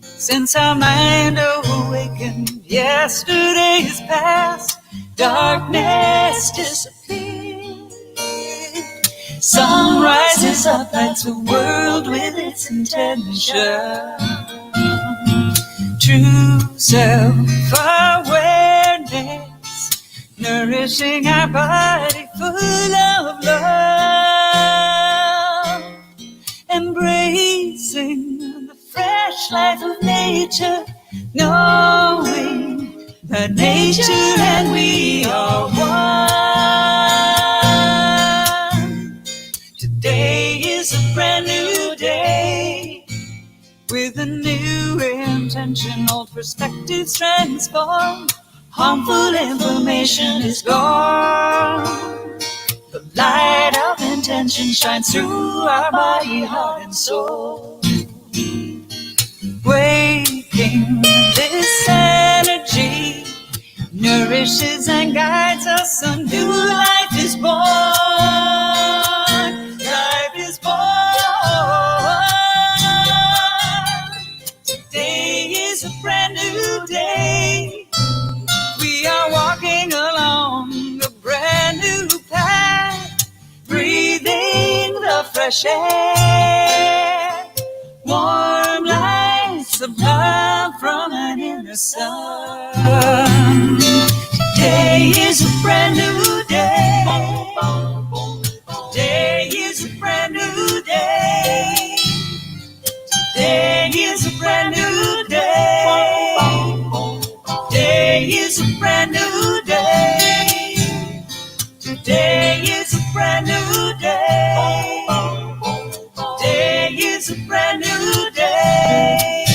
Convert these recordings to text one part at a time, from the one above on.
Since our mind awakened, yesterday is past, darkness disappeared. Sun rises up, lights the world with its intention. True self-awareness, nourishing our body full of love, embracing the fresh life of nature, knowing that nature and we are one. Today is a brand new day, with a new intention, old perspectives transform. Harmful information is gone. The light of intention shines through our body, heart, and soul. Waking this energy nourishes and guides us. A new life is born. Life is born. Today is a brand new day. We are walking along a brand new path, breathing the fresh air, warm lights of love from an inner sun. Today is a brand new day. Today is a brand new day. Today is a brand new day. Today is a brand new day. Today is a brand new day. Today is a brand new day.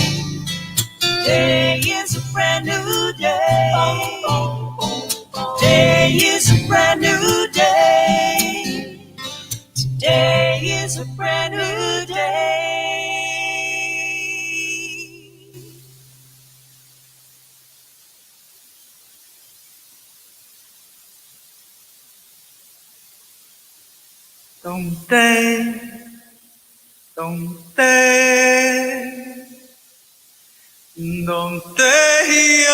Today is a brand new day. Today is a brand new day. Today is a brand new day. Don't they, don't they, don't they,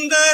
the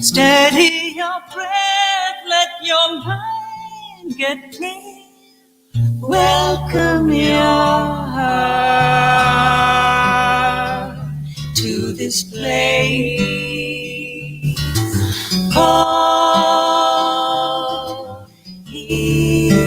Steady your breath, let your mind get clear. Welcome your heart to this place called here.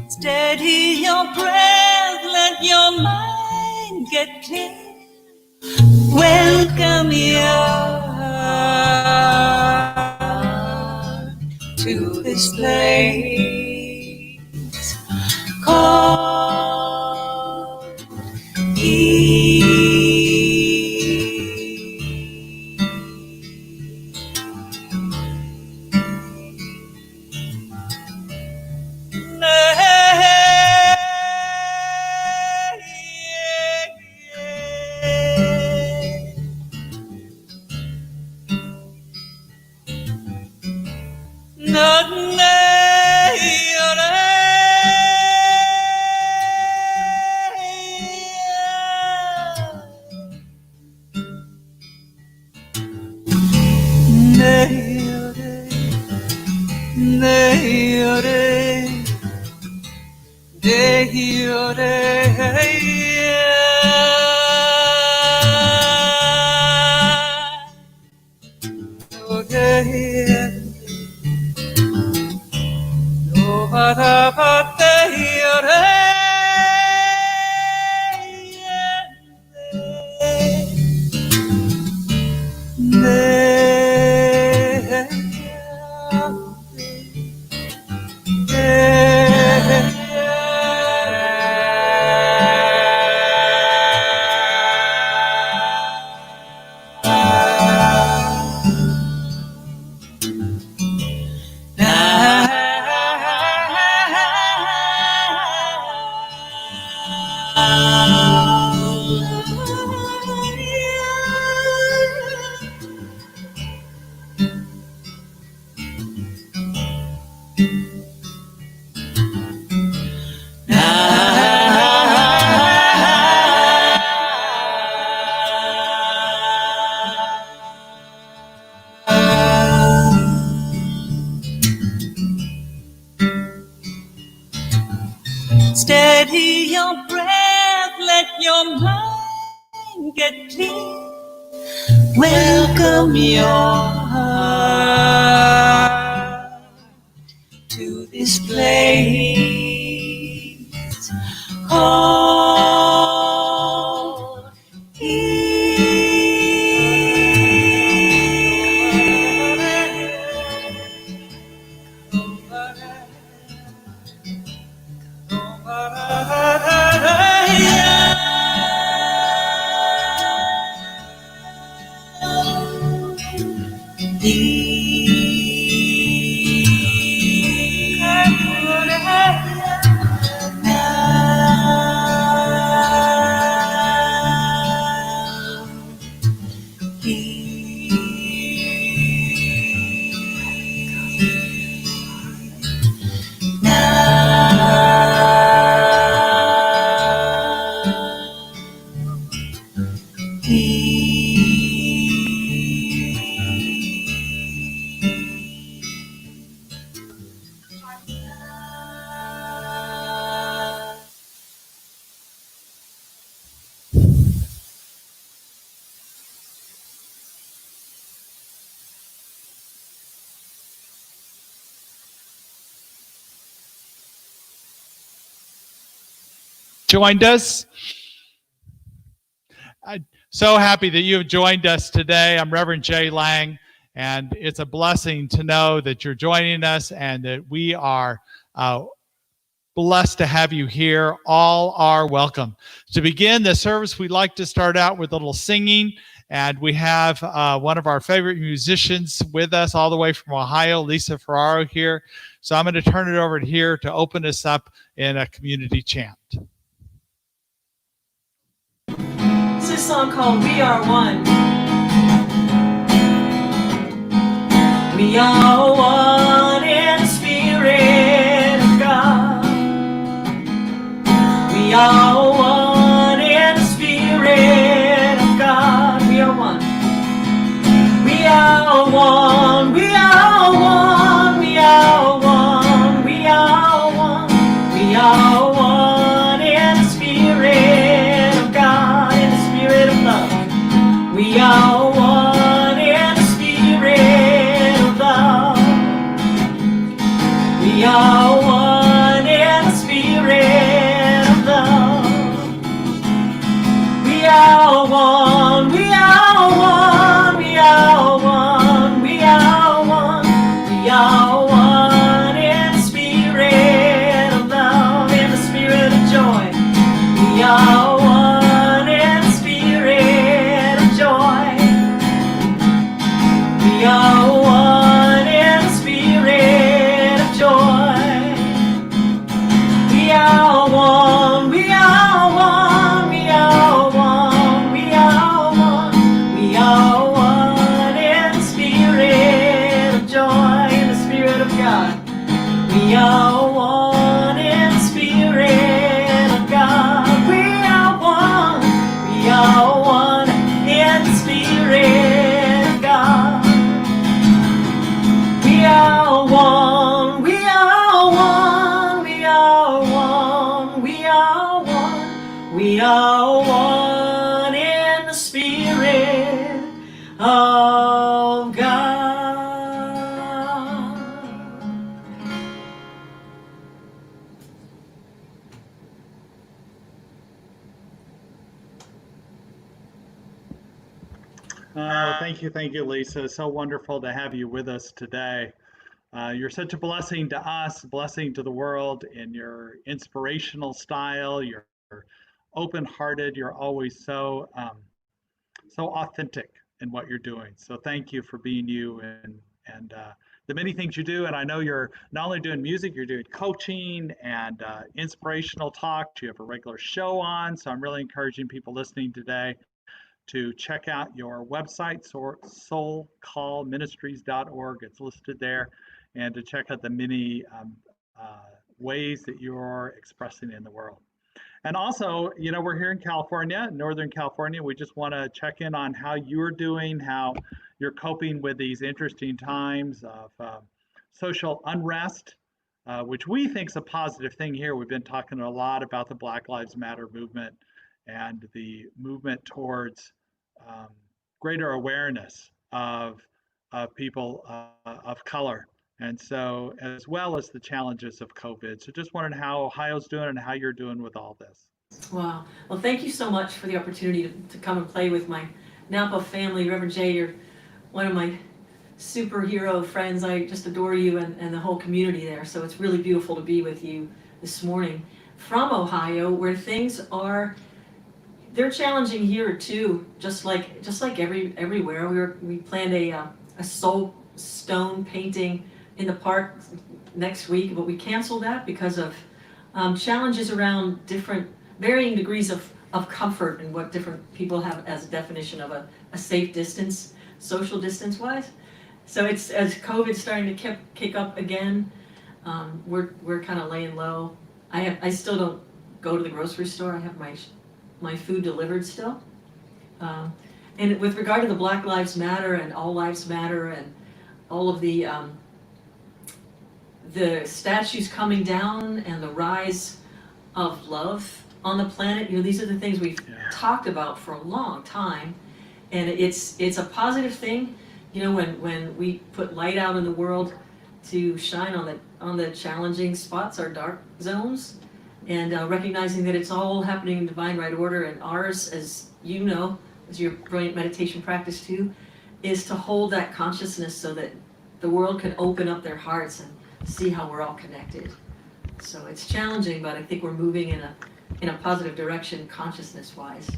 Steady your breath, let your mind get clear. Welcome your heart to this place called Eve. Steady your breath, let your mind get clear. Welcome your heart to this place called here. joined us. I'm so happy that you have joined us today. I'm Reverend Jay Lang, and it's a blessing to know that you're joining us and that we are blessed to have you here. All are welcome. To begin the service, we'd like to start out with a little singing, and we have one of our favorite musicians with us all the way from Ohio, Lisa Ferraro here. So I'm going to turn it over to here to open us up in a community chant. This is a song called We Are One. We are one in the Spirit of God. We are one in the Spirit of God. We are one. We are one. We are one. We are one. We are one. We are one in the Spirit of God, in the Spirit of love. We are one in the Spirit of love. We are one in the Spirit of love. We are one. We are one. We are one. We are one. We are one in the Spirit of love, in the Spirit of joy. We are one in the Spirit of joy. We are one in the Spirit of joy. We are one. We are one. We are one. We are one. We are one in the Spirit of joy, in the Spirit of God. We are one in the Spirit of God. We are one. We are one in the Spirit of God. We are one. We are one. We are one. We are one. We are one in the Spirit of God. Oh, thank you, Lisa. It's so wonderful to have you with us today. You're such a blessing to us, a blessing to the world in your inspirational style. You're open-hearted. You're always so authentic in what you're doing. So thank you for being you and the many things you do. And I know you're not only doing music, you're doing coaching and inspirational talks. You have a regular show on. So I'm really encouraging people listening today to check out your website, soulcallministries.org. It's listed there, and to check out the many ways that you're expressing in the world. And also, you know, we're here in California, Northern California. We just want to check in on how you're doing, how you're coping with these interesting times of social unrest, which we think is a positive thing here. We've been talking a lot about the Black Lives Matter movement and the movement towards greater awareness of people of color, and so as well as the challenges of COVID. So just wondering how Ohio's doing and how you're doing with all this. Wow. Well, thank you so much for the opportunity to come and play with my Napa family. Reverend Jay, you're one of my superhero friends. I just adore you and the whole community there. So it's really beautiful to be with you this morning from Ohio, where things are, they're challenging here too, just like everywhere. We planned a soul stone painting in the park next week, but we canceled that because of challenges around different varying degrees of comfort and what different people have as a definition of a safe distance, social distance wise. So it's, as COVID's starting to kick up again, we're kind of laying low. I still don't go to the grocery store. I have my food delivered still. And with regard to the Black Lives Matter and All Lives Matter and all of the statues coming down and the rise of love on the planet, you know, these are the things we've talked about for a long time, and it's a positive thing, you know, when we put light out in the world to shine on the challenging spots, our dark zones, and recognizing that it's all happening in divine right order, and ours, as you know, as your brilliant meditation practice too, is to hold that consciousness so that the world can open up their hearts and see how we're all connected. So it's challenging, but I think we're moving in a positive direction consciousness-wise.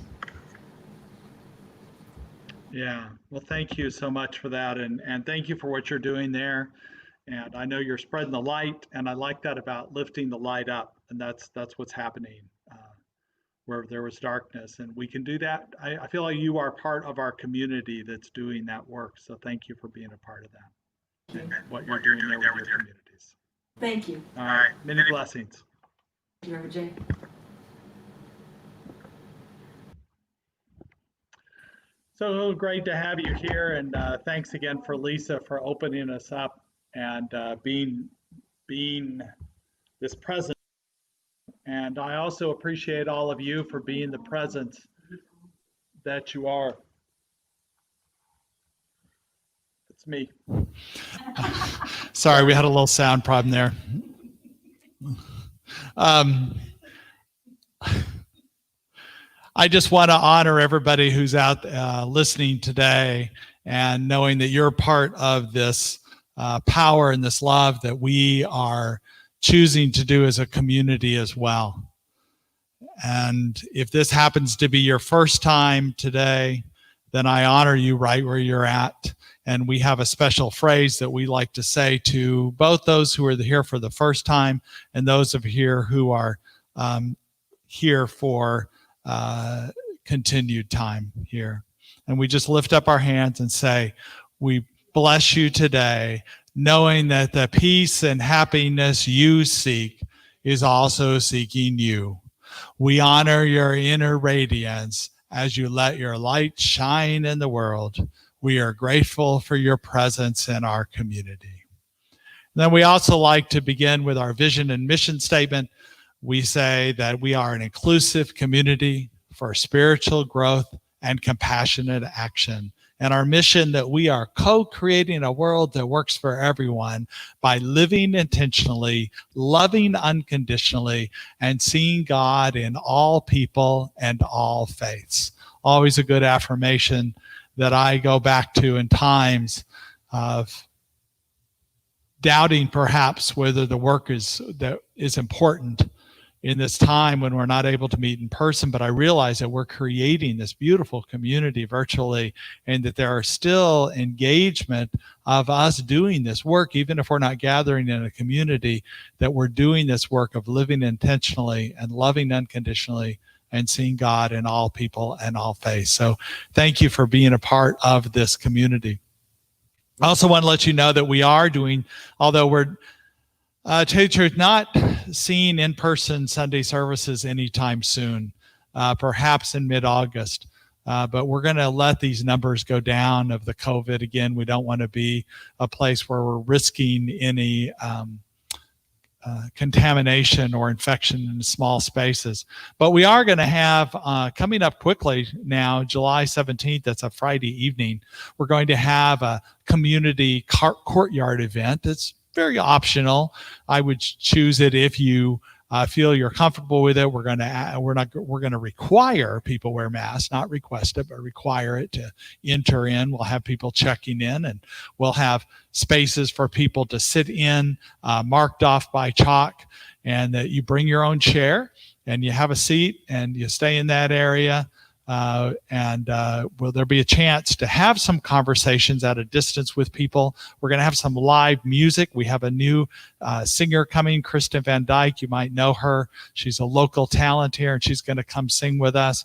Yeah, well, thank you so much for that, and thank you for what you're doing there. And I know you're spreading the light, and I like that about lifting the light up, and that's what's happening where there was darkness, and we can do that. I feel like you are part of our community that's doing that work, so thank you for being a part of that and what you're doing there with your communities. Thank you. All right, many blessings. Thank you, Reverend Jay. So great to have you here, and thanks again for Lisa for opening us up and being this present. And I also appreciate all of you for being the presence that you are. It's me. Sorry, we had a little sound problem there. I just want to honor everybody who's out listening today, and knowing that you're part of this power and this love that we are choosing to do as a community as well. And if this happens to be your first time today, then I honor you right where you're at. And we have a special phrase that we like to say to both those who are here for the first time and those of here who are here for continued time here. And we just lift up our hands and say, we bless you today, knowing that the peace and happiness you seek is also seeking you. We honor your inner radiance as you let your light shine in the world. We are grateful for your presence in our community. Then we also like to begin with our vision and mission statement. We say that we are an inclusive community for spiritual growth and compassionate action. And our mission that we are co-creating a world that works for everyone by living intentionally, loving unconditionally, and seeing God in all people and all faiths. Always a good affirmation that I go back to in times of doubting perhaps whether the work is important in this time when we're not able to meet in person. But I realize that we're creating this beautiful community virtually, and that there are still engagement of us doing this work, even if we're not gathering in a community, that we're doing this work of living intentionally and loving unconditionally and seeing God in all people and all faiths. So thank you for being a part of this community. I also want to let you know that we are doing, although we're tell you the truth, not seeing in-person Sunday services anytime soon, perhaps in mid-August. But we're going to let these numbers go down of the COVID. Again, we don't want to be a place where we're risking any contamination or infection in small spaces. But we are going to have, coming up quickly now, July 17th, that's a Friday evening, we're going to have a community courtyard event. It's very optional. I would choose it if you feel you're comfortable with it. We're going to require people wear masks, not request it, but require it to enter in. We'll have people checking in, and we'll have spaces for people to sit in, marked off by chalk, and that you bring your own chair and you have a seat and you stay in that area. Will there be a chance to have some conversations at a distance with people? We're going to have some live music. We have a new singer coming, Kristen Van Dyke. You might know her. She's a local talent here, and she's going to come sing with us.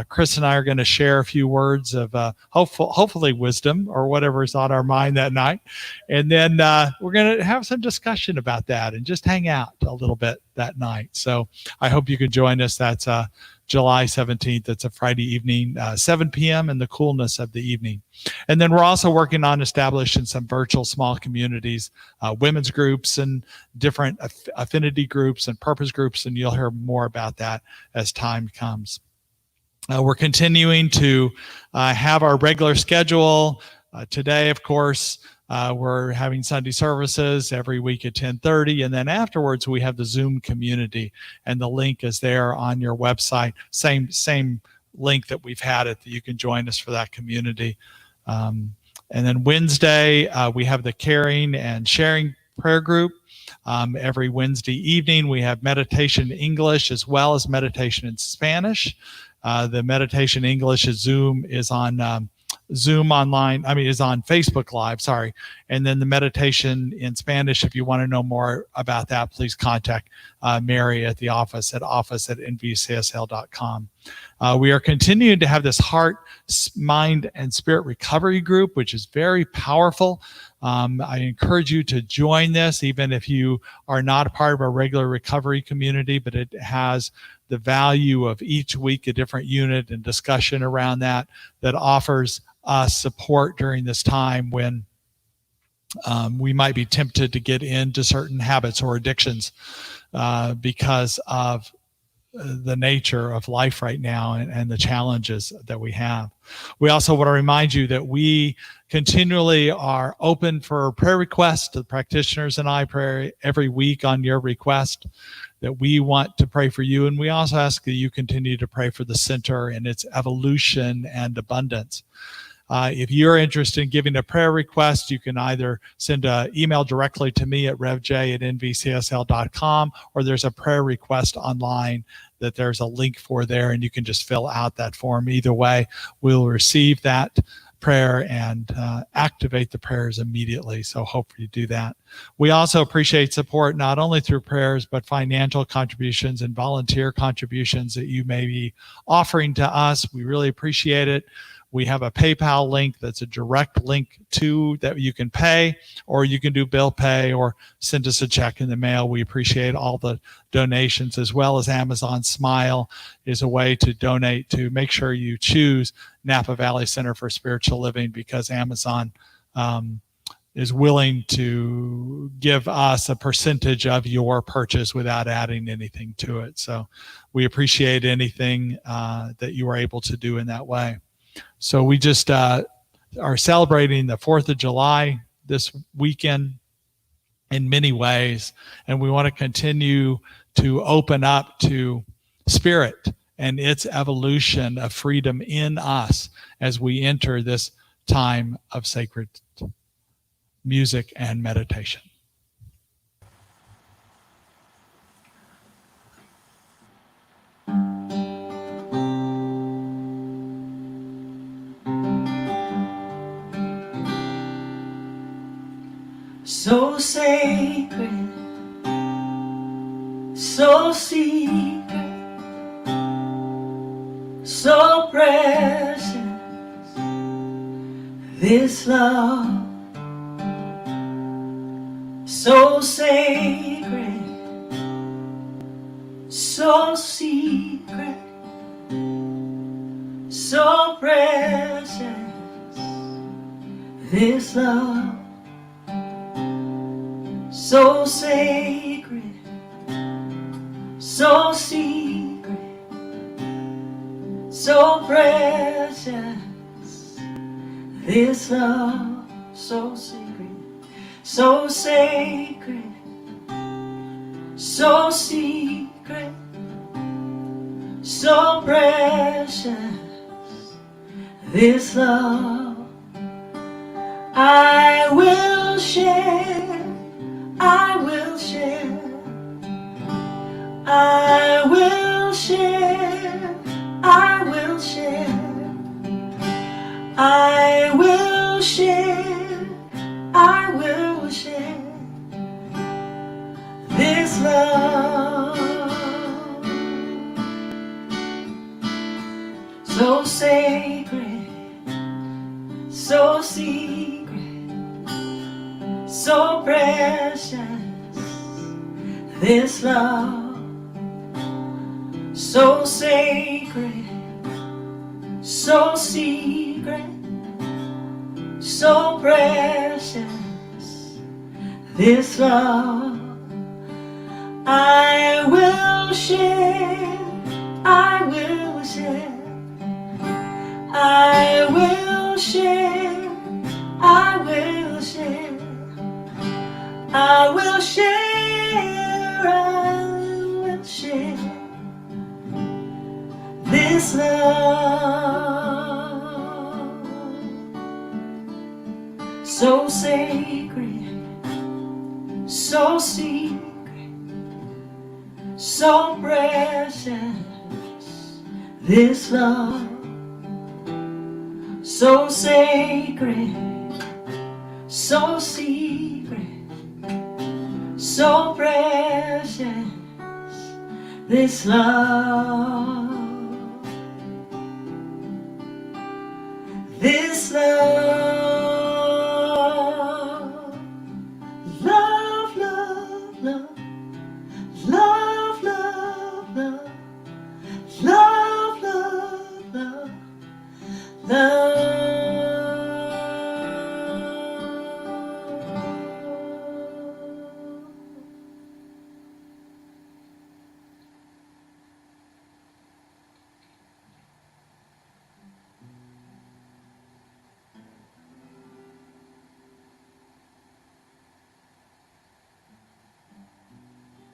Chris and I are going to share a few words of hopefully wisdom or whatever's on our mind that night. And then we're going to have some discussion about that and just hang out a little bit that night. So I hope you can join us. That's July 17th. It's a Friday evening, 7 p.m. in the coolness of the evening. And then we're also working on establishing some virtual small communities, women's groups and different affinity groups and purpose groups. And you'll hear more about that as time comes. We're continuing to have our regular schedule Today, of course, we're having Sunday services every week at 10:30, and then afterwards we have the Zoom community, and the link is there on your website. Same link that we've had it, that you can join us for that community. And then Wednesday, we have the Caring and Sharing Prayer Group. Every Wednesday evening, we have meditation English as well as meditation in Spanish. The meditation English is on Zoom online, is on Facebook Live, sorry. And then the meditation in Spanish, if you want to know more about that, please contact Mary at the office@nvcsl.com. We are continuing to have this heart, mind, and spirit recovery group, which is very powerful. I encourage you to join this, even if you are not a part of a regular recovery community, but it has the value of each week a different unit and discussion around that offers us support during this time when we might be tempted to get into certain habits or addictions because of the nature of life right now and the challenges that we have. We also want to remind you that we continually are open for prayer requests. The practitioners and I pray every week on your request, that we want to pray for you. And we also ask that you continue to pray for the center and its evolution and abundance. If you're interested in giving a prayer request, you can either send an email directly to me at revj@nvcsl.com, or there's a prayer request online that there's a link for there, and you can just fill out that form. Either way, we'll receive that prayer and activate the prayers immediately. So hope you do that. We also appreciate support not only through prayers, but financial contributions and volunteer contributions that you may be offering to us. We really appreciate it. We have a PayPal link that's a direct link to that you can pay, or you can do bill pay or send us a check in the mail. We appreciate all the donations, as well as Amazon Smile is a way to donate. To make sure you choose Napa Valley Center for Spiritual Living, because Amazon is willing to give us a percentage of your purchase without adding anything to it. So we appreciate anything that you are able to do in that way. So we just are celebrating the 4th of July this weekend in many ways, and we want to continue to open up to spirit and its evolution of freedom in us as we enter this time of sacred music and meditation. So sacred, so secret, so precious, this love. So sacred, so secret, so precious, this love. So sacred, so secret, so precious, this love. So secret, so sacred, so secret, so precious, this love. I will share, I will share, I will share, I will share, I will share, I will share, this love. So sacred, so secret, so precious, this love. So sacred, so secret, so precious, this love. I will share, I will share, I will share, I will share, I will share, I will share this love, so sacred, so secret, so precious, this love, so sacred, so secret, so precious, this love, this love, love, love, love, love, love, love, love, love, love, love.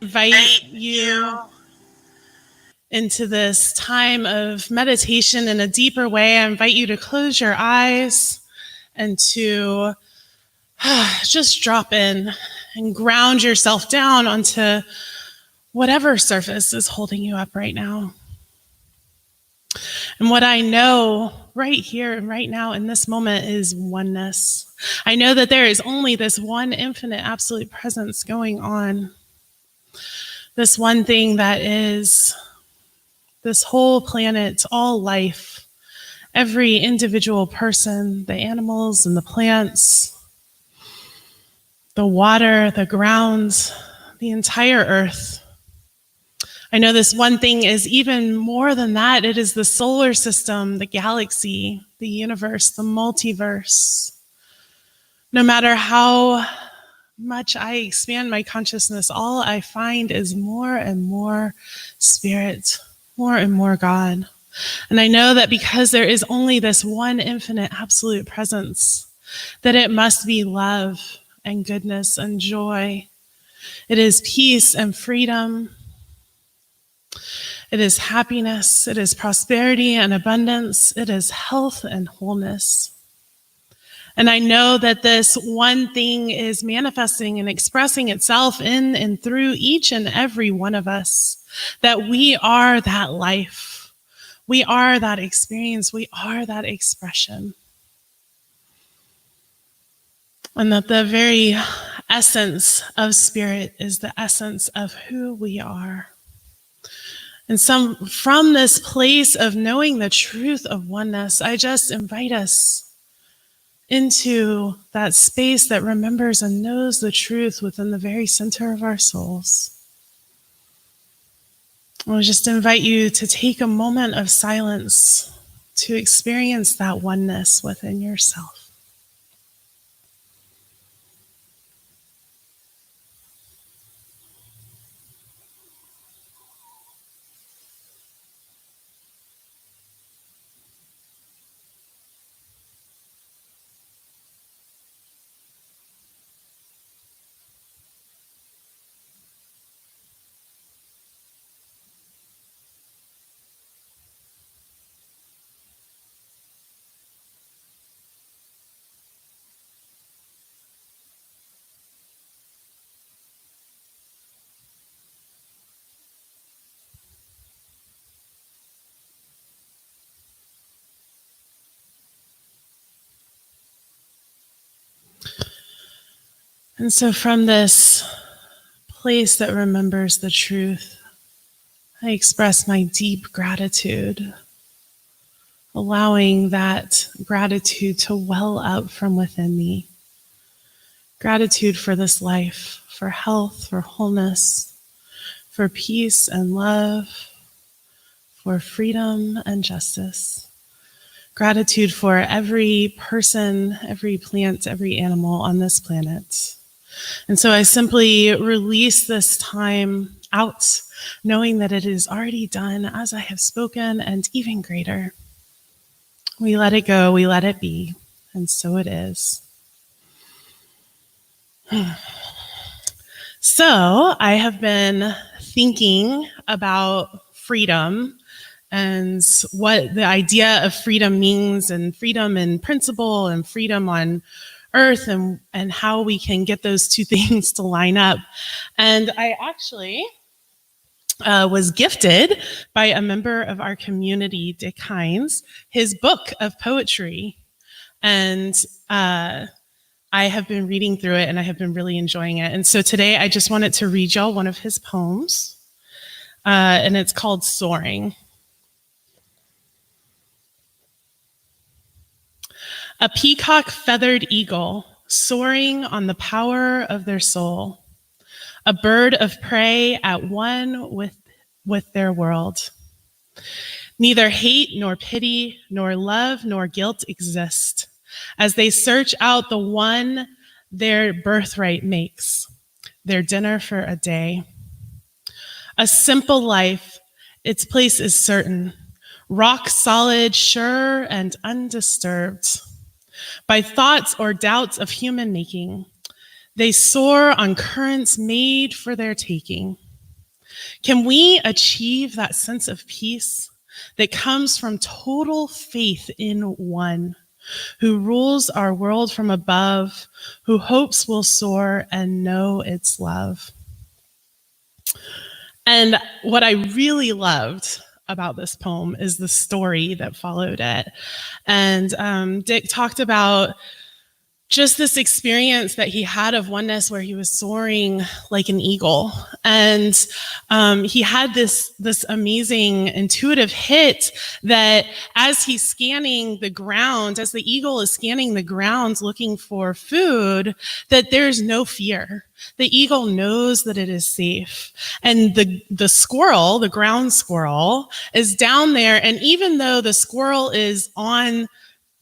Invite you into this time of meditation in a deeper way. I invite you to close your eyes and to just drop in and ground yourself down onto whatever surface is holding you up right now. And what I know right here and right now in this moment is oneness. I know that there is only this one infinite absolute presence going on. This one thing that is this whole planet, all life, every individual person, the animals and the plants, the water, the ground, the entire earth. I know this one thing is even more than that. It is the solar system, the galaxy, the universe, the multiverse. No matter how much I expand my consciousness, all I find is more and more spirit, more and more God. And I know that because there is only this one infinite absolute presence, that it must be love and goodness and joy. It is peace and freedom. It is happiness. It is prosperity and abundance. It is health and wholeness. And I know that this one thing is manifesting and expressing itself in and through each and every one of us, that we are that life. We are that experience. We are that expression. And that the very essence of spirit is the essence of who we are. And from this place of knowing the truth of oneness, I just invite us into that space that remembers and knows the truth within the very center of our souls. I'll just invite you to take a moment of silence to experience that oneness within yourself. And so from this place that remembers the truth, I express my deep gratitude, allowing that gratitude to well up from within me. Gratitude for this life, for health, for wholeness, for peace and love, for freedom and justice. Gratitude for every person, every plant, every animal on this planet. And so I simply release this time out, knowing that it is already done as I have spoken, and even greater. We let it go, we let it be, and so it is. So I have been thinking about freedom and what the idea of freedom means, and freedom in principle and freedom on earth, and how we can get those two things to line up. And I actually was gifted by a member of our community, Dick Hines, his book of poetry. And I have been reading through it, and I have been really enjoying it. And so today I just wanted to read y'all one of his poems, and it's called Soaring. A peacock-feathered eagle soaring on the power of their soul, a bird of prey at one with their world. Neither hate nor pity nor love nor guilt exist as they search out the one their birthright makes, their dinner for a day. A simple life, its place is certain, rock solid, sure, and undisturbed by thoughts or doubts of human making. They soar on currents made for their taking. Can we achieve that sense of peace that comes from total faith in one who rules our world from above, who hopes will soar and know its love? And what I really loved about this poem is the story that followed it. And Dick talked about just this experience that he had of oneness where he was soaring like an eagle. And he had this amazing intuitive hit that as he's scanning the ground, as the eagle is scanning the ground looking for food, that there's no fear. The eagle knows that it is safe. And the squirrel, the ground squirrel, is down there. And even though the squirrel is on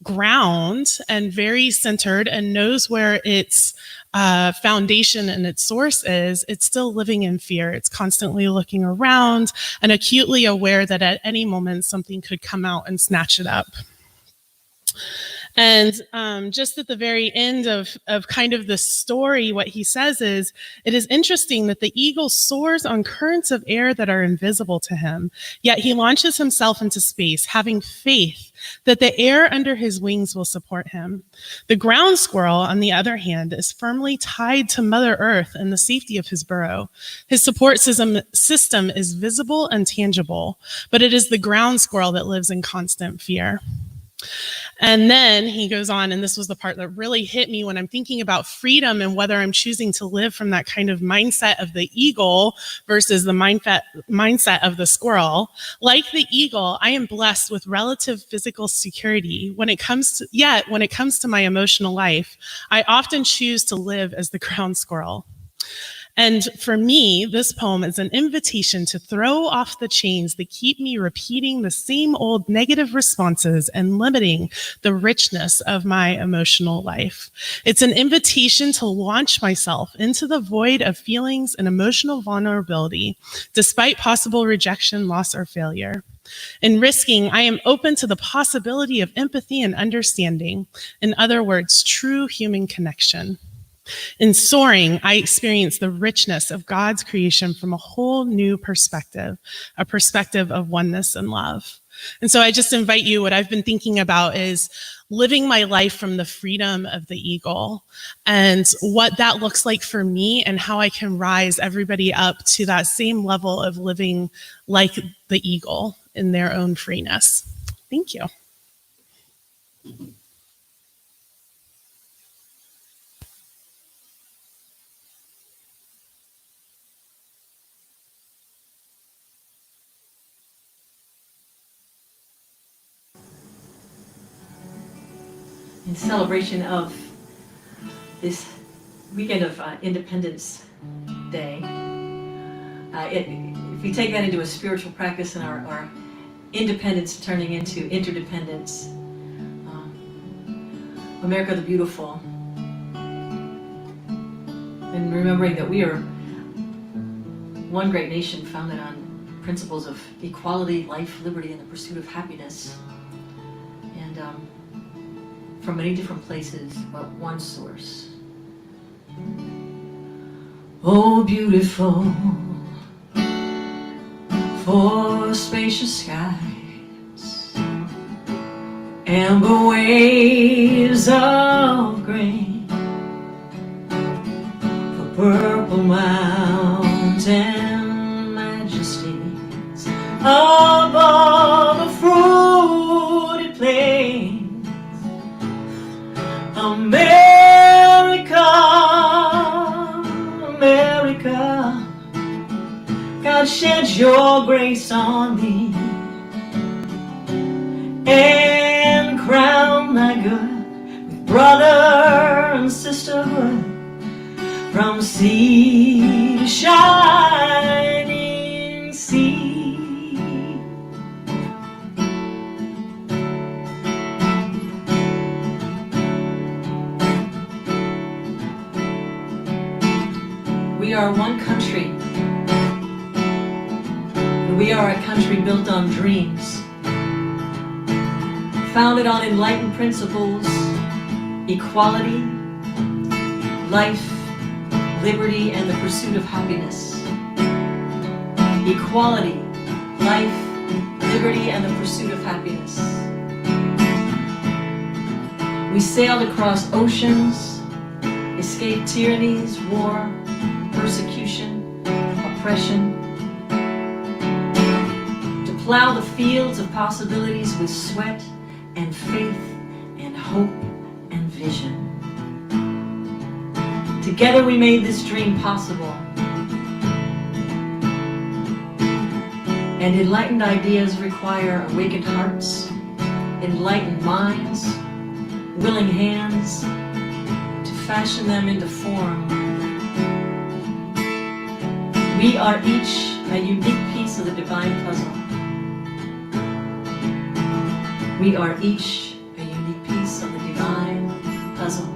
ground and very centered and knows where its foundation and its source is, it's still living in fear. It's constantly looking around and acutely aware that at any moment something could come out and snatch it up. And just at the very end of kind of the story, what he says is, it is interesting that the eagle soars on currents of air that are invisible to him, yet he launches himself into space, having faith that the air under his wings will support him. The ground squirrel, on the other hand, is firmly tied to Mother Earth and the safety of his burrow. His support system is visible and tangible, but it is the ground squirrel that lives in constant fear. And then he goes on, and this was the part that really hit me when I'm thinking about freedom and whether I'm choosing to live from that kind of mindset of the eagle versus the mindset of the squirrel. Like the eagle, I am blessed with relative physical security. When it comes to my emotional life, I often choose to live as the ground squirrel. And for me, this poem is an invitation to throw off the chains that keep me repeating the same old negative responses and limiting the richness of my emotional life. It's an invitation to launch myself into the void of feelings and emotional vulnerability, despite possible rejection, loss, or failure. In risking, I am open to the possibility of empathy and understanding. In other words, true human connection. In soaring, I experience the richness of God's creation from a whole new perspective, a perspective of oneness and love. And so I just invite you, what I've been thinking about is living my life from the freedom of the eagle, and what that looks like for me, and how I can rise everybody up to that same level of living like the eagle in their own freeness. Thank you. In celebration of this weekend of Independence Day, if we take that into a spiritual practice and our independence turning into interdependence, America the Beautiful, and remembering that we are one great nation founded on principles of equality, life, liberty, and the pursuit of happiness, and from many different places, but one source. Oh, beautiful for spacious skies, amber waves of grain, for purple mountain majesties above the fruited plains. America, America, God shed your grace on thee and crown thy good with brother and sisterhood, from sea to shining sea. We are one country, and we are a country built on dreams, founded on enlightened principles: equality, life, liberty, and the pursuit of happiness. Equality, life, liberty, and the pursuit of happiness. We sailed across oceans, escaped tyrannies, war, persecution, oppression, to plow the fields of possibilities with sweat and faith and hope and vision. Together we made this dream possible. And enlightened ideas require awakened hearts, enlightened minds, willing hands to fashion them into form. We are each a unique piece of the divine puzzle. We are each a unique piece of the divine puzzle.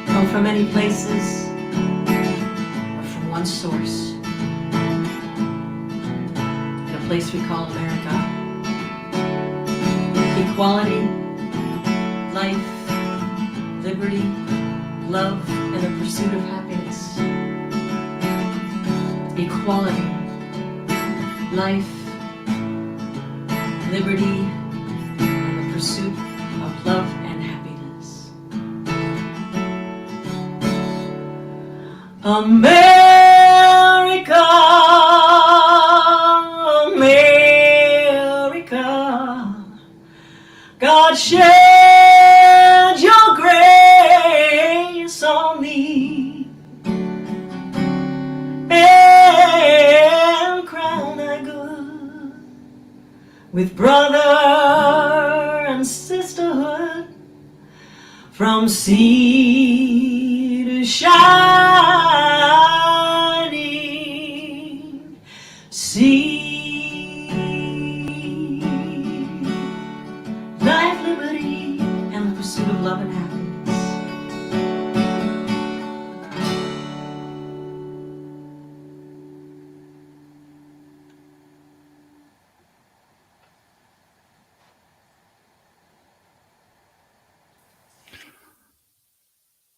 Come from many places, or from one source, in a place we call America. Equality, life, liberty, love, and the pursuit of happiness. Equality, life, liberty, and the pursuit of love and happiness. America, America, God shed your grace on thee and crown thy good with brother and sisterhood, from sea to shining sea. Life, liberty, and the pursuit of love and happiness.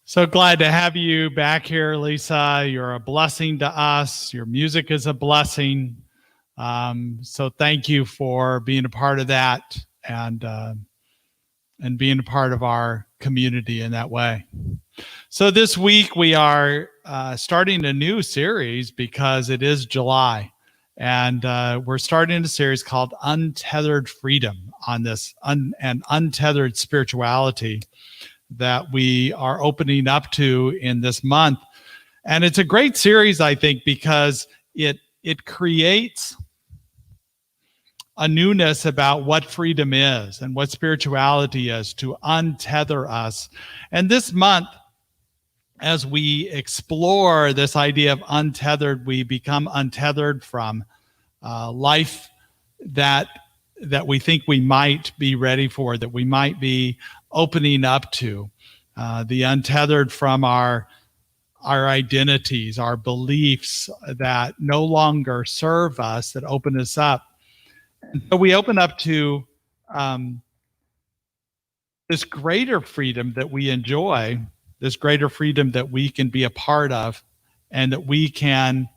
So glad to have you back here, Lisa. You're a blessing to us. Your music is a blessing. So thank you for being a part of that and being a part of our community in that way. So this week we are starting a new series because it is July. And we're starting a series called Untethered Freedom on this and untethered spirituality that we are opening up to in this month. And it's a great series, I think, because it creates a newness about what freedom is and what spirituality is, to untether us. And this month, as we explore this idea of untethered, we become untethered from life that we think we might be ready for, that we might be opening up to, the untethered from our identities, our beliefs that no longer serve us, that open us up. And so we open up to this greater freedom that we enjoy, this greater freedom that we can be a part of and that we can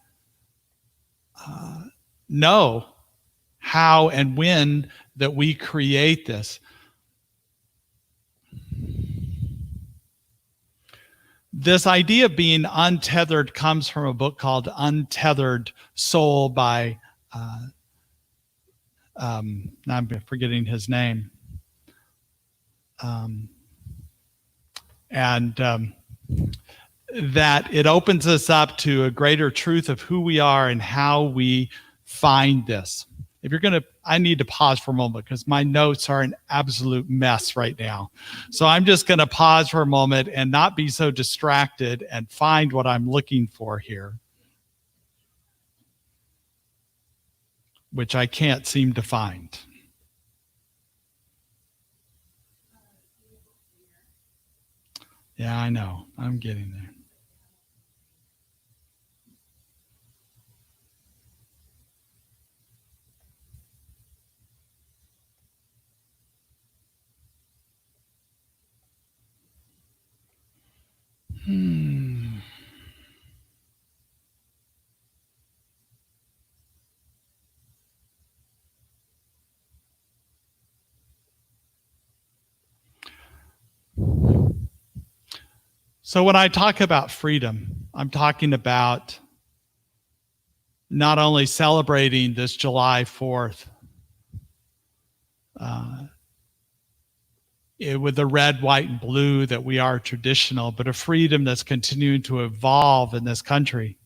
know how and when that we create this. This idea of being untethered comes from a book called Untethered Soul by, now I'm forgetting his name. That it opens us up to a greater truth of who we are and how we find this. If you're going to, I need to pause for a moment because my notes are an absolute mess right now. So I'm just going to pause for a moment and not be so distracted and find what I'm looking for here, which I can't seem to find. Yeah, I know. I'm getting there. So when I talk about freedom, I'm talking about not only celebrating this July 4th with the red, white, and blue that we are traditional, but a freedom that's continuing to evolve in this country.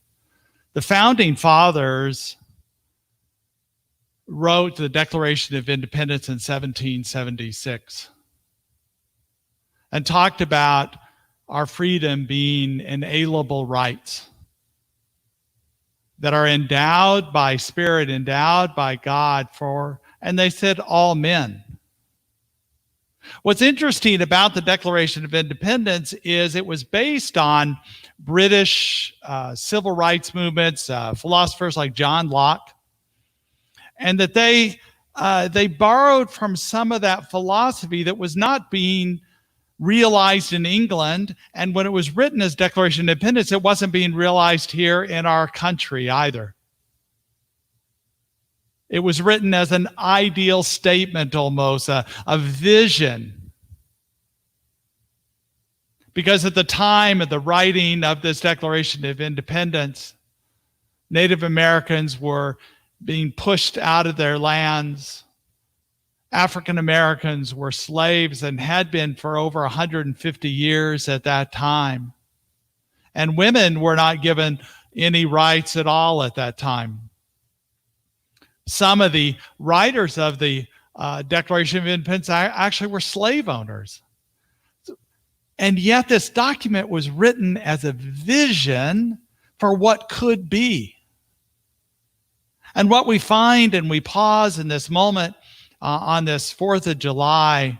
The founding fathers wrote the Declaration of Independence in 1776 and talked about our freedom being inalienable rights that are endowed by spirit, endowed by God for, and they said, all men. What's interesting about the Declaration of Independence is it was based on British civil rights movements, philosophers like John Locke, and that they borrowed from some of that philosophy that was not being realized in England. And when it was written as Declaration of Independence, it wasn't being realized here in our country either. It was written as an ideal statement, almost a vision. Because at the time of the writing of this Declaration of Independence, Native Americans were being pushed out of their lands. African Americans were slaves and had been for over 150 years at that time. And women were not given any rights at all at that time. Some of the writers of the Declaration of Independence actually were slave owners. And yet this document was written as a vision for what could be. And what we find, and we pause in this moment on this 4th of July,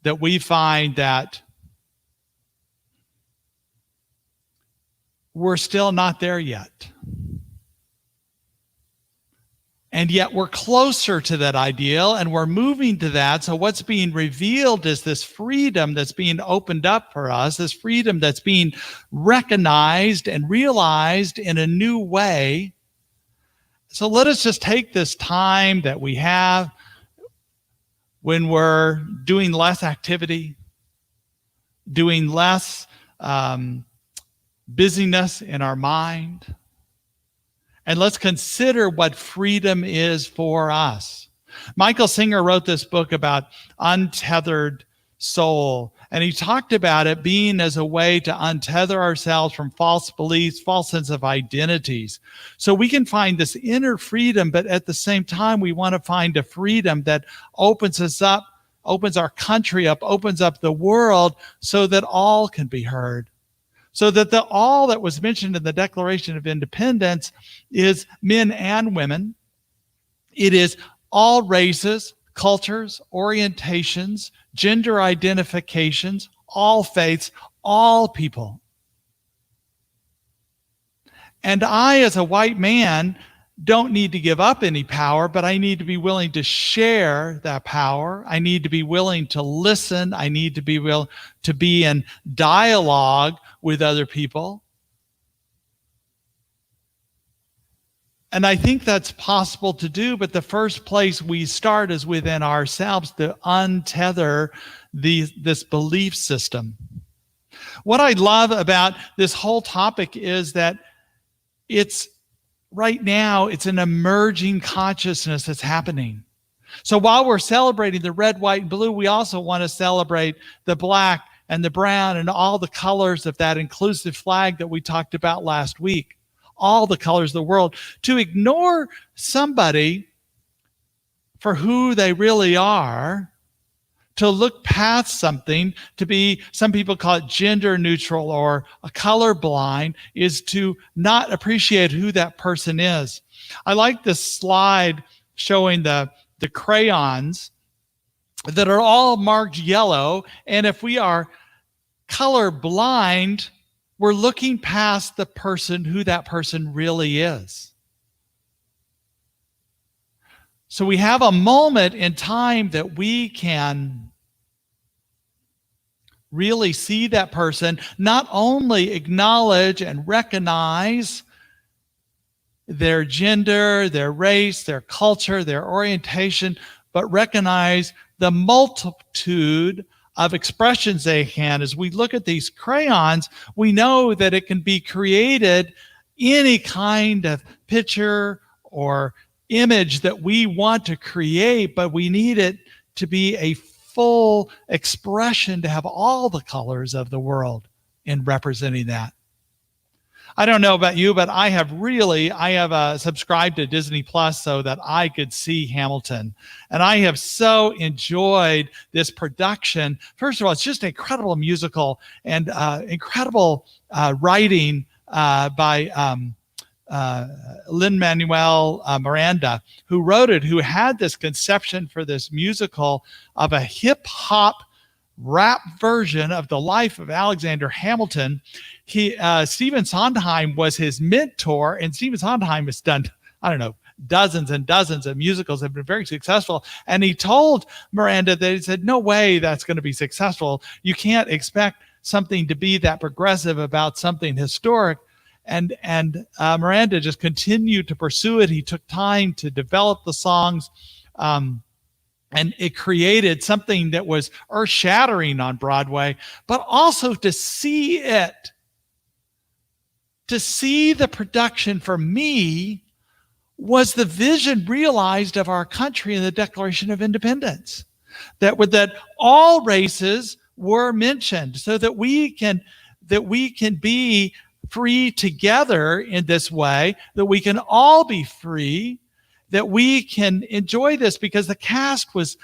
that we find that we're still not there yet. And yet we're closer to that ideal and we're moving to that. So what's being revealed is this freedom that's being opened up for us, this freedom that's being recognized and realized in a new way. So let us just take this time that we have when we're doing less activity, doing less busyness in our mind, and let's consider what freedom is for us. Michael Singer wrote this book about untethered soul, and he talked about it being as a way to untether ourselves from false beliefs, false sense of identities. So we can find this inner freedom, but at the same time, we want to find a freedom that opens us up, opens our country up, opens up the world so that all can be heard. So that the all that was mentioned in the Declaration of Independence is men and women. It is all races, cultures, orientations, gender identifications, all faiths, all people. And I, as a white man, don't need to give up any power, but I need to be willing to share that power. I need to be willing to listen. I need to be willing to be in dialogue with other people. And I think that's possible to do, but the first place we start is within ourselves to untether this belief system. What I love about this whole topic is that right now, it's an emerging consciousness that's happening. So while we're celebrating the red, white, and blue, we also want to celebrate the black and the brown and all the colors of that inclusive flag that we talked about last week. All the colors of the world. To ignore somebody for who they really are, to look past something, to be, some people call it gender neutral or a color blind, is to not appreciate who that person is. I like this slide showing the crayons that are all marked yellow. And if we are color blind, we're looking past the person, who that person really is. So we have a moment in time that we can really see that person, not only acknowledge and recognize their gender, their race, their culture, their orientation, but recognize the multitude of expressions they can. As we look at these crayons, we know that it can be created any kind of picture or image that we want to create, but we need it to be a full expression, to have all the colors of the world in representing that. I don't know about you, but I have subscribed to Disney Plus so that I could see Hamilton. And I have so enjoyed this production. First of all, it's just an incredible musical and incredible writing by Lin-Manuel Miranda, who wrote it, who had this conception for this musical of a hip-hop rap version of the life of Alexander Hamilton. Stephen Sondheim was his mentor, and Stephen Sondheim has done, dozens and dozens of musicals, have been very successful. And he told Miranda that, he said, no way that's going to be successful. You can't expect something to be that progressive about something historic. And Miranda just continued to pursue it. He took time to develop the songs, and it created something that was earth-shattering on Broadway, but also to see the production for me was the vision realized of our country in the Declaration of Independence, that all races were mentioned, so that we can be free together in this way, that we can all be free, that we can enjoy this, because the cast was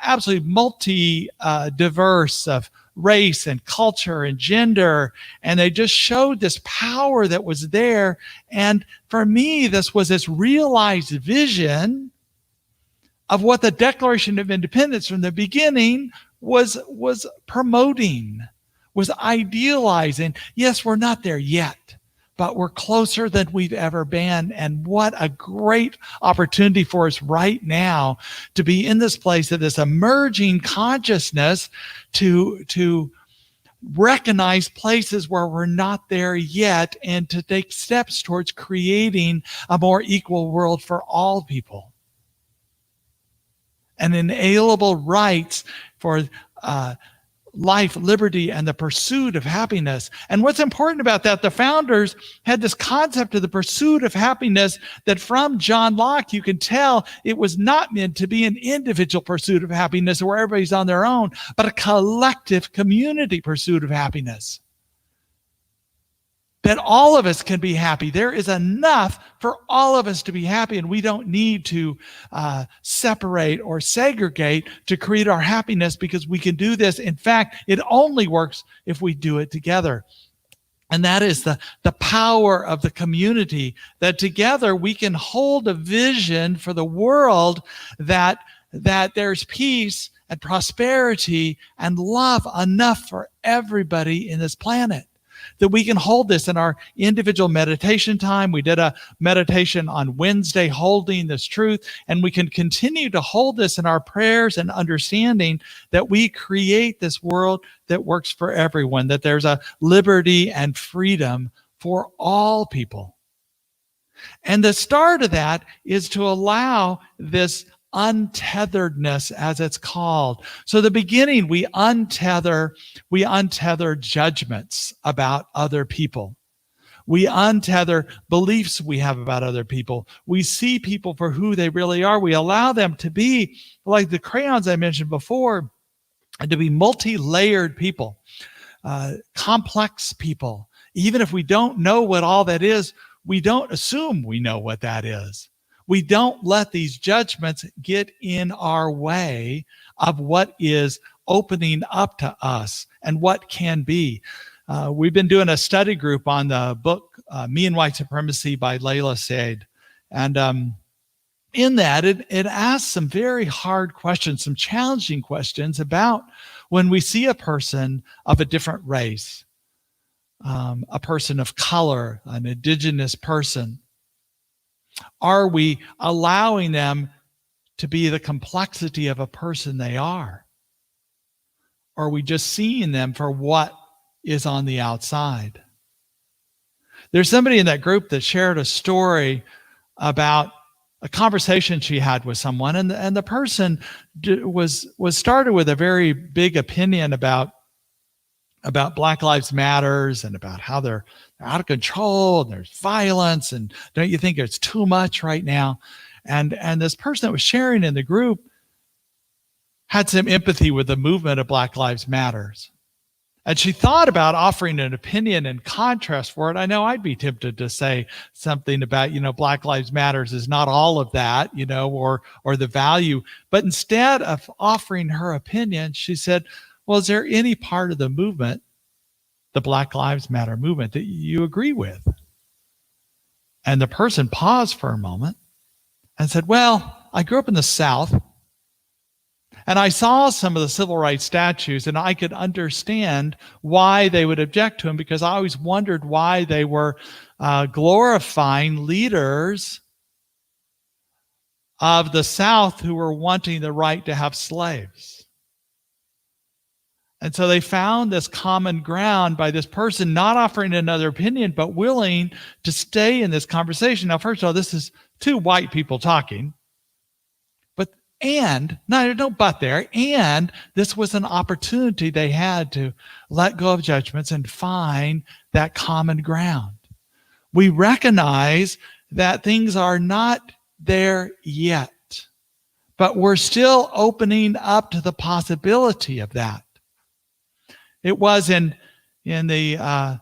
absolutely multi-diverse of race and culture and gender, and they just showed this power that was there. And for me, this was this realized vision of what the Declaration of Independence from the beginning was promoting, was idealizing. Yes, we're not there yet, but we're closer than we've ever been. And what a great opportunity for us right now to be in this place of this emerging consciousness, to recognize places where we're not there yet, and to take steps towards creating a more equal world for all people. And inalienable rights for life, liberty, and the pursuit of happiness. And what's important about that, the founders had this concept of the pursuit of happiness that from John Locke, you can tell it was not meant to be an individual pursuit of happiness where everybody's on their own, but a collective community pursuit of happiness. That all of us can be happy. There is enough for all of us to be happy, and we don't need to separate or segregate to create our happiness, because we can do this. In fact, it only works if we do it together. And that is the power of the community, that together we can hold a vision for the world, that there's peace and prosperity and love enough for everybody in this planet. That we can hold this in our individual meditation time. We did a meditation on Wednesday holding this truth, and we can continue to hold this in our prayers and understanding that we create this world that works for everyone, that there's a liberty and freedom for all people. And the start of that is to allow this untetheredness, as it's called. So the beginning, we untether judgments about other people. We untether beliefs we have about other people. We see people for who they really are. We allow them to be like the crayons I mentioned before, and to be multi-layered people, complex people. Even if we don't know what all that is, we don't assume we know what that is. We don't let these judgments get in our way of what is opening up to us and what can be. We've been doing a study group on the book, Me and White Supremacy by Layla Said. And in that, it asks some very hard questions, some challenging questions about when we see a person of a different race, a person of color, an indigenous person. Are we allowing them to be the complexity of a person they are? Or are we just seeing them for what is on the outside? There's somebody in that group that shared a story about a conversation she had with someone, and the person was started with a very big opinion about Black Lives Matters and about how they're out of control and there's violence, and don't you think it's too much right now? And this person that was sharing in the group had some empathy with the movement of Black Lives Matters. And she thought about offering an opinion in contrast for it. I know I'd be tempted to say something about, Black Lives Matters is not all of that, or the value. But instead of offering her opinion, she said, well, is there any part of the movement, the Black Lives Matter movement, that you agree with? And the person paused for a moment and said, well, I grew up in the South, and I saw some of the civil rights statues, and I could understand why they would object to them, because I always wondered why they were glorifying leaders of the South who were wanting the right to have slaves. And so they found this common ground by this person not offering another opinion, but willing to stay in this conversation. Now, first of all, this is two white people talking. And this was an opportunity they had to let go of judgments and find that common ground. We recognize that things are not there yet, but we're still opening up to the possibility of that. It was in the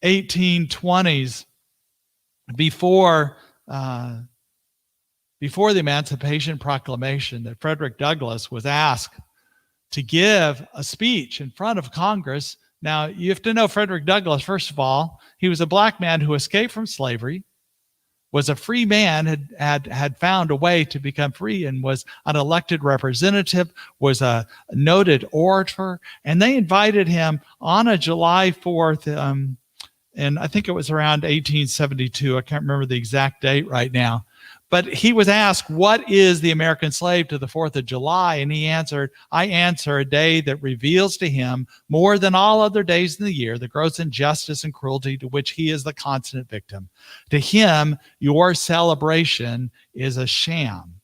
1820s, before the Emancipation Proclamation, that Frederick Douglass was asked to give a speech in front of Congress. Now, you have to know Frederick Douglass, first of all, he was a Black man who escaped from slavery, was a free man, had found a way to become free, and was an elected representative, was a noted orator. And they invited him on a July 4th, and I think it was around 1872. I can't remember the exact date right now. But he was asked, what is the American slave to the 4th of July? And he answered, I answer a day that reveals to him more than all other days in the year the gross injustice and cruelty to which he is the constant victim. To him, your celebration is a sham.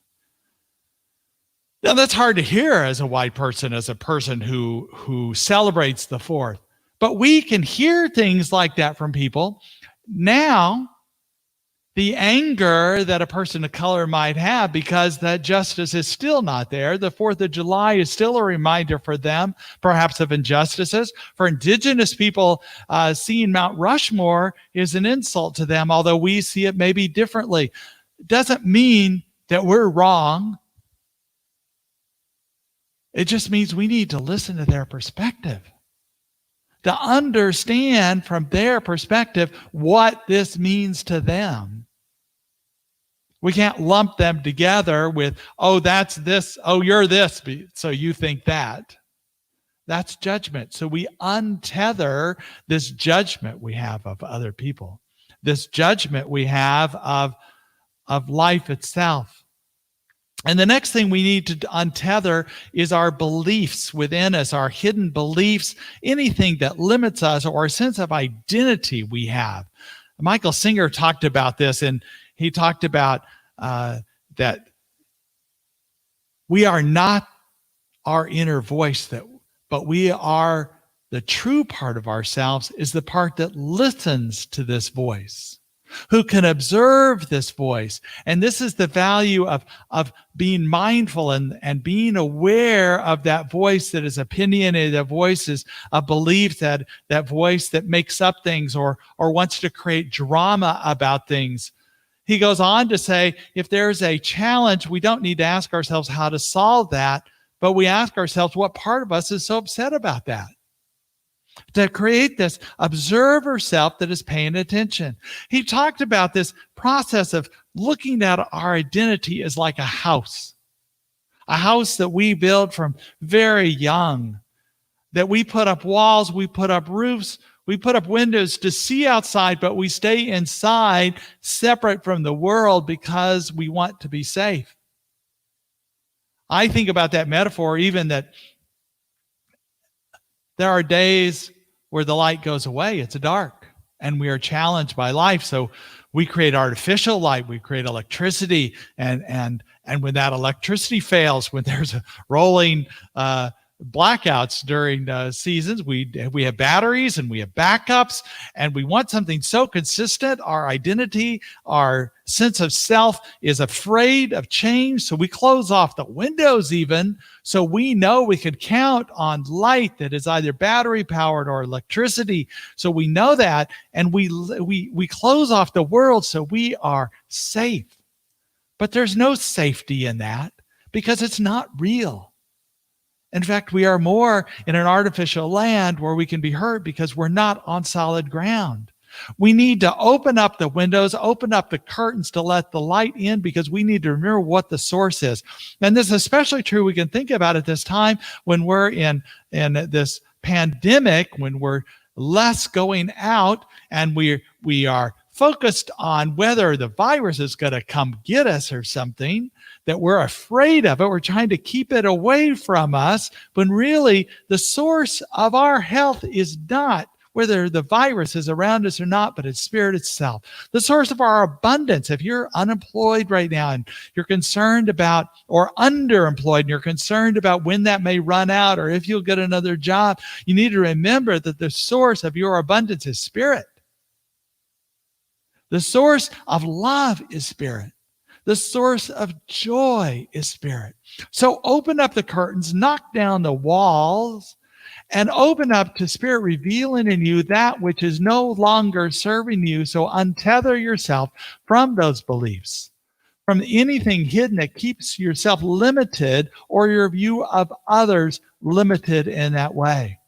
Now, that's hard to hear as a white person, as a person who celebrates the 4th. But we can hear things like that from people. Now, the anger that a person of color might have because that justice is still not there. The 4th of July is still a reminder for them, perhaps, of injustices. For indigenous people, seeing Mount Rushmore is an insult to them, although we see it maybe differently. It doesn't mean that we're wrong. It just means we need to listen to their perspective, to understand from their perspective what this means to them. We can't lump them together with, oh, that's this, oh, you're this, so you think that. That's judgment. So we untether this judgment we have of other people, this judgment we have of life itself. And the next thing we need to untether is our beliefs within us, our hidden beliefs, anything that limits us or a sense of identity we have. Michael Singer talked about this in he talked about that we are not our inner voice, but we are the true part of ourselves is the part that listens to this voice, who can observe this voice. And this is the value of being mindful and being aware of that voice that is opinionated, that voice is a belief, that voice that makes up things or wants to create drama about things. He goes on to say, if there's a challenge, we don't need to ask ourselves how to solve that, but we ask ourselves what part of us is so upset about that. To create this observer self that is paying attention. He talked about this process of looking at our identity as like a house that we build from very young, that we put up walls, we put up roofs, we put up windows to see outside, but we stay inside separate from the world because we want to be safe. I think about that metaphor, even that there are days where the light goes away, it's dark, and we are challenged by life. So we create artificial light, we create electricity, and when that electricity fails, when there's a rolling blackouts during seasons, we have batteries and we have backups, and we want something so consistent. Our identity, our sense of self is afraid of change, so we close off the windows even, so we know we can count on light that is either battery powered or electricity. So we know that, and we close off the world so we are safe. But there's no safety in that because it's not real. In fact, we are more in an artificial land where we can be hurt because we're not on solid ground. We need to open up the windows, open up the curtains to let the light in, because we need to remember what the source is. And this is especially true, we can think about at this time when we're in this pandemic, when we're less going out and we are focused on whether the virus is going to come get us or something, that we're afraid of it. We're trying to keep it away from us, when really the source of our health is not whether the virus is around us or not, but it's spirit itself. The source of our abundance. If you're unemployed right now and you're concerned about, or underemployed, and you're concerned about when that may run out or if you'll get another job, you need to remember that the source of your abundance is spirit. The source of love is spirit. The source of joy is spirit. So open up the curtains, knock down the walls, and open up to spirit revealing in you that which is no longer serving you. So untether yourself from those beliefs, from anything hidden that keeps yourself limited or your view of others limited in that way.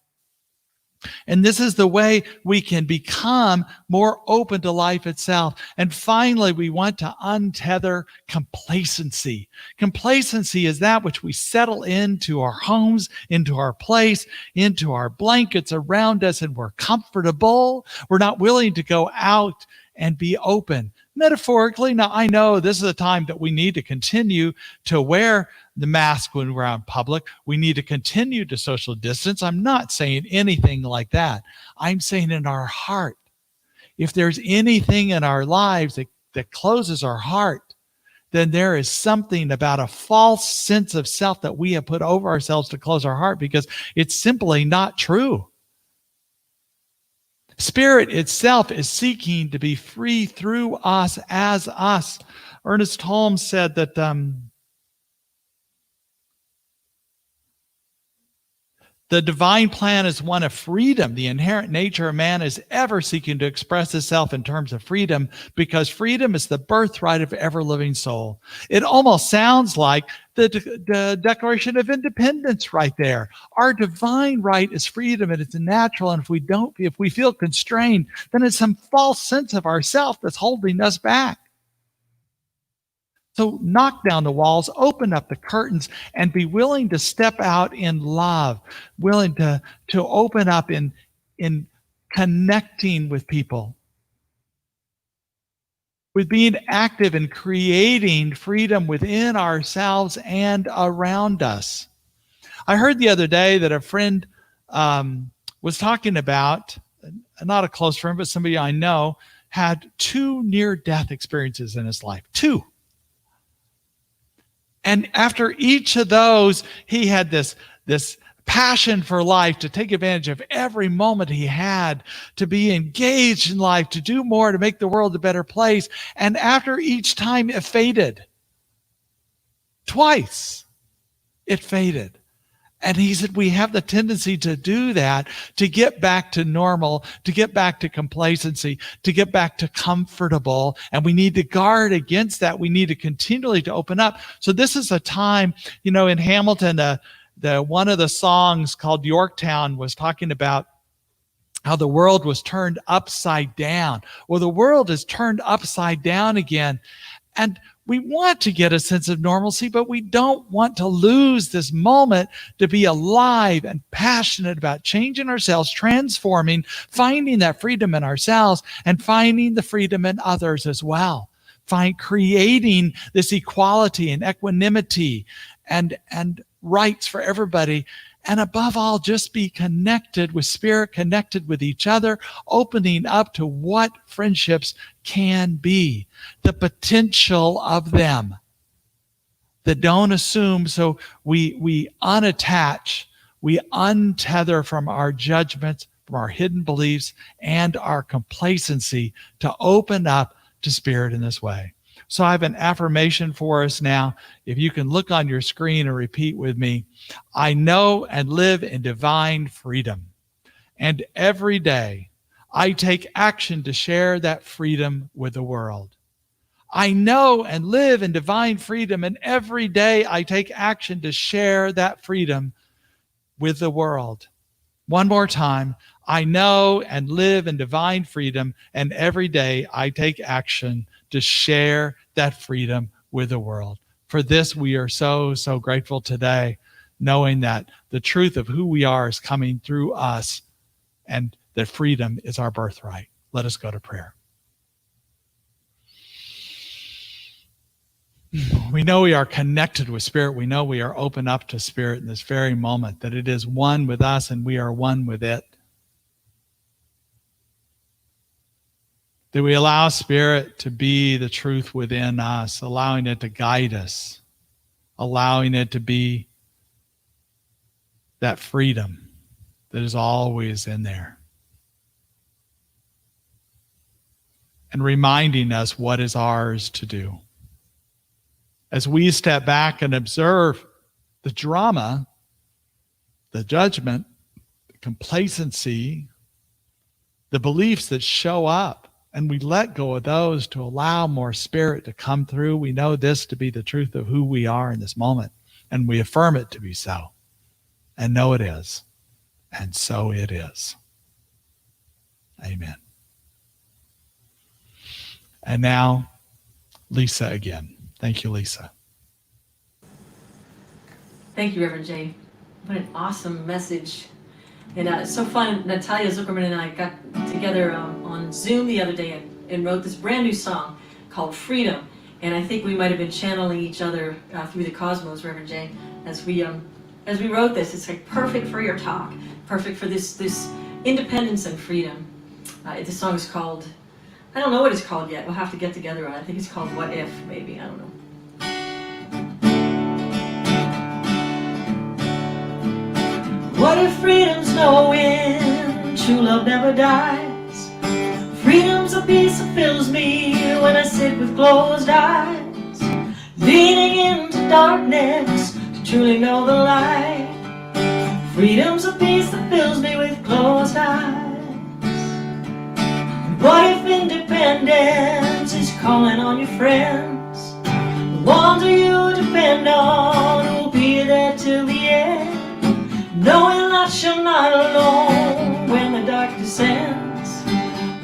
And this is the way we can become more open to life itself. And finally, we want to untether complacency. Complacency is that which we settle into our homes, into our place, into our blankets around us, and we're comfortable. We're not willing to go out and be open. Metaphorically, now I know this is a time that we need to continue to wear the mask when we're out in public. We need to continue to social distance. I'm not saying anything like that. I'm saying in our heart, if there's anything in our lives that closes our heart, then there is something about a false sense of self that we have put over ourselves to close our heart, because it's simply not true. Spirit itself is seeking to be free through us as us. Ernest Holmes said that the divine plan is one of freedom. The inherent nature of man is ever seeking to express itself in terms of freedom, because freedom is the birthright of every living soul. It almost sounds like the Declaration of Independence right there. Our divine right is freedom, and it's natural. And if we feel constrained, then it's some false sense of ourself that's holding us back. So knock down the walls, open up the curtains, and be willing to step out in love, willing to open up in connecting with people, with being active in creating freedom within ourselves and around us. I heard the other day that a friend was talking about, not a close friend, but somebody I know, had 2 near-death experiences in his life. 2. And after each of those, he had this passion for life, to take advantage of every moment he had, to be engaged in life, to do more, to make the world a better place. And after each time, it faded. Twice, it faded. And he said, we have the tendency to do that, to get back to normal, to get back to complacency, to get back to comfortable. And we need to guard against that. We need to continually to open up. So this is a time, in Hamilton, the one of the songs called Yorktown was talking about how the world was turned upside down. Well, the world is turned upside down again. And we want to get a sense of normalcy, but we don't want to lose this moment to be alive and passionate about changing ourselves, transforming, finding that freedom in ourselves, and finding the freedom in others as well. Creating this equality and equanimity and rights for everybody. And above all, just be connected with spirit, connected with each other, opening up to what friendships can be, the potential of them. That don't assume, so we unattach, we untether from our judgments, from our hidden beliefs, and our complacency to open up to spirit in this way. So I have an affirmation for us now. If you can look on your screen and repeat with me, I know and live in divine freedom. And every day I take action to share that freedom with the world. I know and live in divine freedom, and every day I take action to share that freedom with the world. One more time. I know and live in divine freedom, and every day I take action to share that freedom with the world. For this, we are so, so grateful today, knowing that the truth of who we are is coming through us, and that freedom is our birthright. Let us go to prayer. We know we are connected with Spirit. We know we are open up to Spirit in this very moment, that it is one with us and we are one with it. That we allow Spirit to be the truth within us, allowing it to guide us, allowing it to be that freedom that is always in there. And reminding us what is ours to do. As we step back and observe the drama, the judgment, the complacency, the beliefs that show up, and we let go of those to allow more Spirit to come through, we know this to be the truth of who we are in this moment, and we affirm it to be so, and know it is, and so it is. Amen. And now, Lisa again. Thank you, Lisa. Thank you, Reverend Jay. What an awesome message. And it's so fun. Natalia Zuckerman and I got together on Zoom the other day and wrote this brand new song called Freedom. And I think we might have been channeling each other through the cosmos, Reverend Jay, as we wrote this. It's like perfect for your talk, perfect for this independence and freedom. This song is called, I don't know what it's called yet. We'll have to get together on it. I think it's called What If, maybe. I don't know. What if freedom's no end, true love never dies? Freedom's a peace that fills me when I sit with closed eyes, leaning into darkness to truly know the light. Freedom's a peace that fills me with closed eyes. What if independence is calling on your friends? The ones who you depend on will be there till the end, knowing that you're not alone when the dark descends.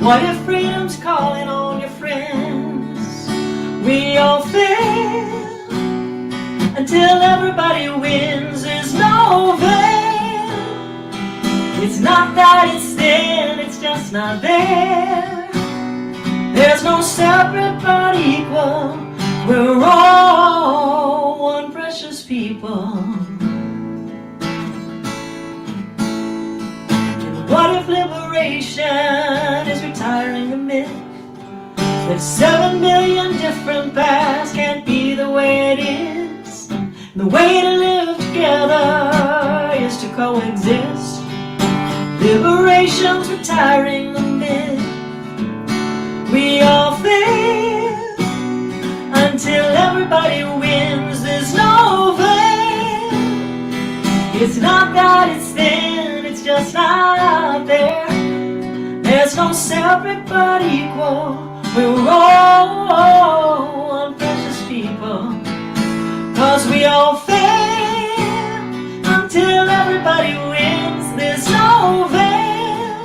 What if freedom's calling on your friends? We all fail until everybody wins. There's no veil. It's not that it's thin, it's just not there. There's no separate but equal. We're all one precious people. And what if liberation is retiring the myth? That 7 million different paths can't be the way it is. The way to live together is to coexist. Liberation's retiring the myth. We all fail until everybody wins. There's no veil. It's not that it's thin, it's just not there. There's no separate but equal. We're all one precious people. 'Cause we all fail until everybody wins. There's no veil.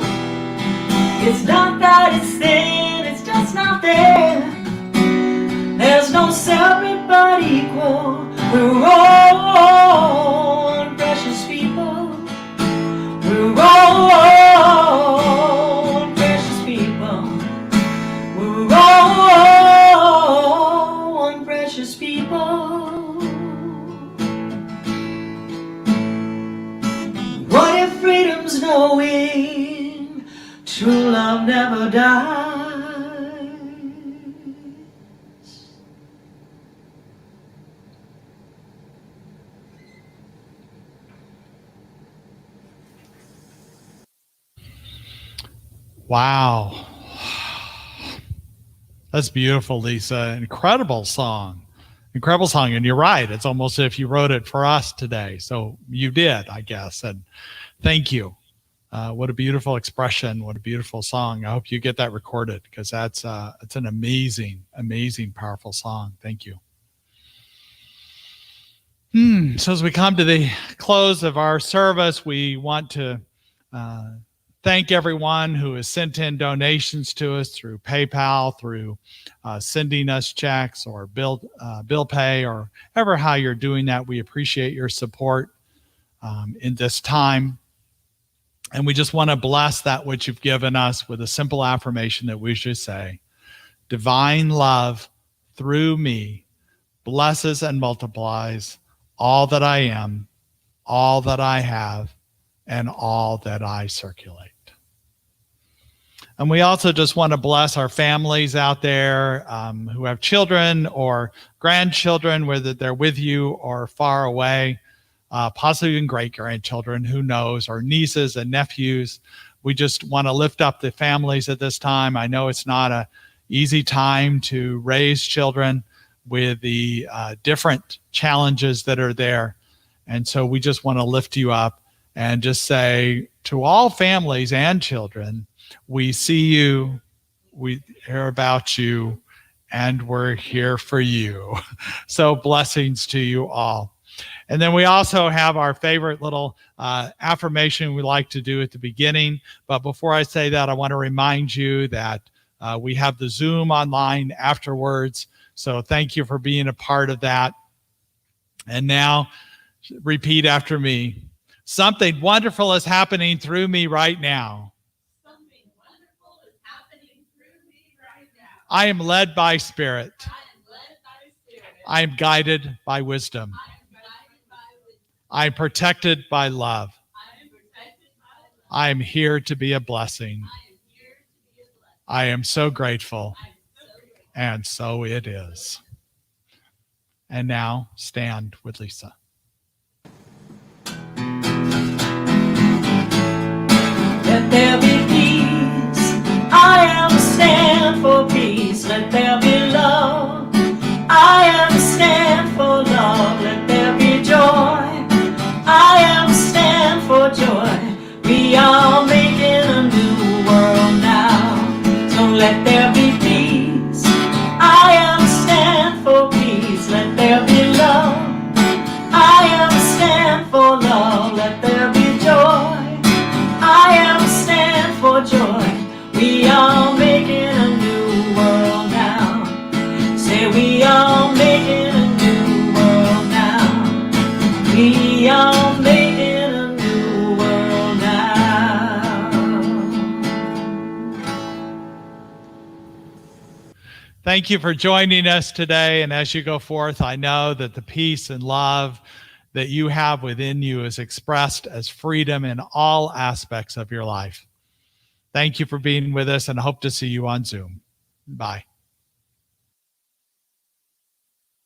It's not that it's thin, it's just not there. There's no separate but equal. We're all one precious people. We're all one precious people. We're all one precious people. What if freedom's knowing true love never dies? Wow. That's beautiful, Lisa. Incredible song. Incredible song. And you're right. It's almost as if you wrote it for us today. So you did, I guess. And thank you. What a beautiful expression. What a beautiful song. I hope you get that recorded because it's an amazing, amazing, powerful song. Thank you. So as we come to the close of our service, we want to thank everyone who has sent in donations to us through PayPal, through sending us checks or bill pay, or ever how you're doing that. We appreciate your support in this time. And we just want to bless that which you've given us with a simple affirmation that we should say: divine love through me blesses and multiplies all that I am, all that I have, and all that I circulate. And we also just want to bless our families out there who have children or grandchildren, whether they're with you or far away, possibly even great-grandchildren, who knows, or nieces and nephews. We just want to lift up the families at this time. I know it's not an easy time to raise children with the different challenges that are there. And so we just want to lift you up and just say to all families and children, we see you, we hear about you, and we're here for you. So blessings to you all. And then we also have our favorite little affirmation we like to do at the beginning. But before I say that, I want to remind you that we have the Zoom online afterwards. So thank you for being a part of that. And now repeat after me. Something wonderful is happening through me right now. Something wonderful is happening through me right now. I am led by Spirit. I am led by Spirit. I am guided by wisdom. I am guided by wisdom. I am protected by love. I am protected by love. I am here to be a blessing. I am here to be a blessing. I am so grateful. I am so grateful. And so it is. And now stand with Lisa. Let there be peace. I am a stand for peace. Let there be love. I am a stand for love. Let there be joy. I am a stand for joy. We are making a new world now. So let there be peace. I am a stand for peace. Let there be love. I am a stand for love. Let there be joy. I am a stand for joy. We are making a new world now. Say we are making a new world now. We are making a new world now. Thank you for joining us today. And as you go forth, I know that the peace and love that you have within you is expressed as freedom in all aspects of your life. Thank you for being with us, and I hope to see you on Zoom. Bye.